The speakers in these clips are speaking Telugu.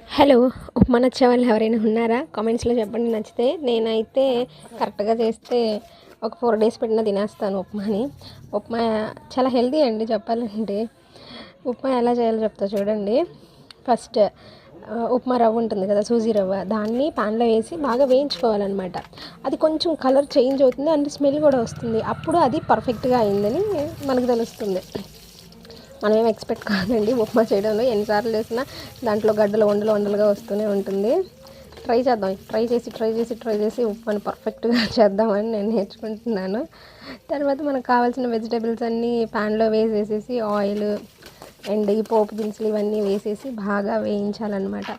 హలో! ఉప్మా నచ్చే వాళ్ళు ఎవరైనా ఉన్నారా? కామెంట్స్‌లో చెప్పండి నచ్చితే. నేనైతే కరెక్ట్‌గా చేస్తే ఒక 4 డేస్ పెట్టినా తినేస్తాను ఉప్మాని. ఉప్మా చాలా హెల్తీ అండి చెప్పాలంటే. ఉప్మా ఎలా చేయాలో చెప్తా చూడండి. ఫస్ట్ ఉప్మా రవ్వ ఉంటుంది కదా! సూజీ రవ్వ. దాన్ని పాన్‌లో వేసి బాగా వేయించుకోవాలనమాట. అది కొంచెం కలర్ చేంజ్ అవుతుంది అండ్ స్మెల్ కూడా వస్తుంది. అప్పుడు అది పర్ఫెక్ట్‌గా అయిందని మనకు తెలుస్తుంది. మనమేం ఎక్స్‌పెక్ట్ కాదండి ఉప్మా చేయడంలో. ఎన్నిసార్లు చేసినా దాంట్లో గడ్డలు ఉండలుగా వస్తూనే ఉంటుంది. ట్రై చేసి ఉప్మాని పర్ఫెక్ట్‌గా చేద్దామని నేను నేర్చుకుంటున్నాను. తర్వాత మనకు కావాల్సిన వెజిటబుల్స్ అన్నీ ప్యాన్‌లో వేసేసేసి ఆయిల్ అండ్ ఈ పోపు దినుసులు ఇవన్నీ వేసేసి బాగా వేయించాలన్నమాట.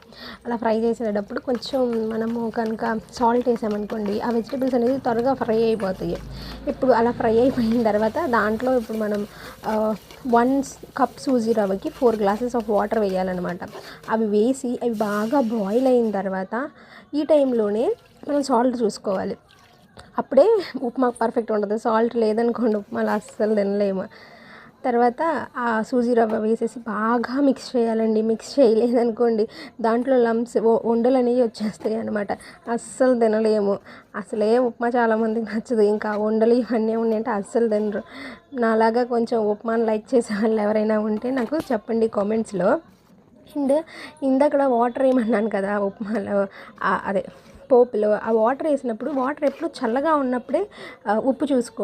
అలా ఫ్రై చేసేటప్పుడు కొంచెం మనము కనుక సాల్ట్ వేసామనుకోండి, ఆ వెజిటబుల్స్ అనేది త్వరగా ఫ్రై అయిపోతాయి. ఇప్పుడు అలా ఫ్రై అయిపోయిన తర్వాత దాంట్లో ఇప్పుడు మనం 1 కప్ సూజీ రవ్వకి 4 గ్లాసెస్ ఆఫ్ వాటర్ వేయాలన్నమాట. అవి వేసి అవి బాగా బాయిల్ అయిన తర్వాత ఈ టైంలోనే మనం సాల్ట్ చూసుకోవాలి. అప్పుడే ఉప్మా పర్ఫెక్ట్ ఉంటుంది. సాల్ట్ లేదనుకోండి ఉప్మాలో అస్సలు తినలేము. తర్వాత ఆ సూజీ రవ్వ వేసేసి బాగా మిక్స్ చేయాలండి. మిక్స్ చేయలేదనుకోండి దాంట్లో లంప్స్ ఉండలనేవి వచ్చేస్తాయి అనమాట. అస్సలు తినలేము. అసలే ఉప్మా చాలామందికి నచ్చదు. ఇంకా ఉండలు ఇవన్నీ ఉన్నాయంటే అస్సలు తినరు. నాలాగా కొంచెం ఉప్మాని లైక్ చేసే వాళ్ళు ఎవరైనా ఉంటే నాకు చెప్పండి కామెంట్స్‌లో. అండ్ ఇందాకడ వాటర్ ఏమన్నాను కదా ఉప్మాలో, అదే పోపులో ఆ వాటర్ వేసినప్పుడు వాటర్ ఎప్పుడు చల్లగా ఉన్నప్పుడే ఉప్పు చూసుకో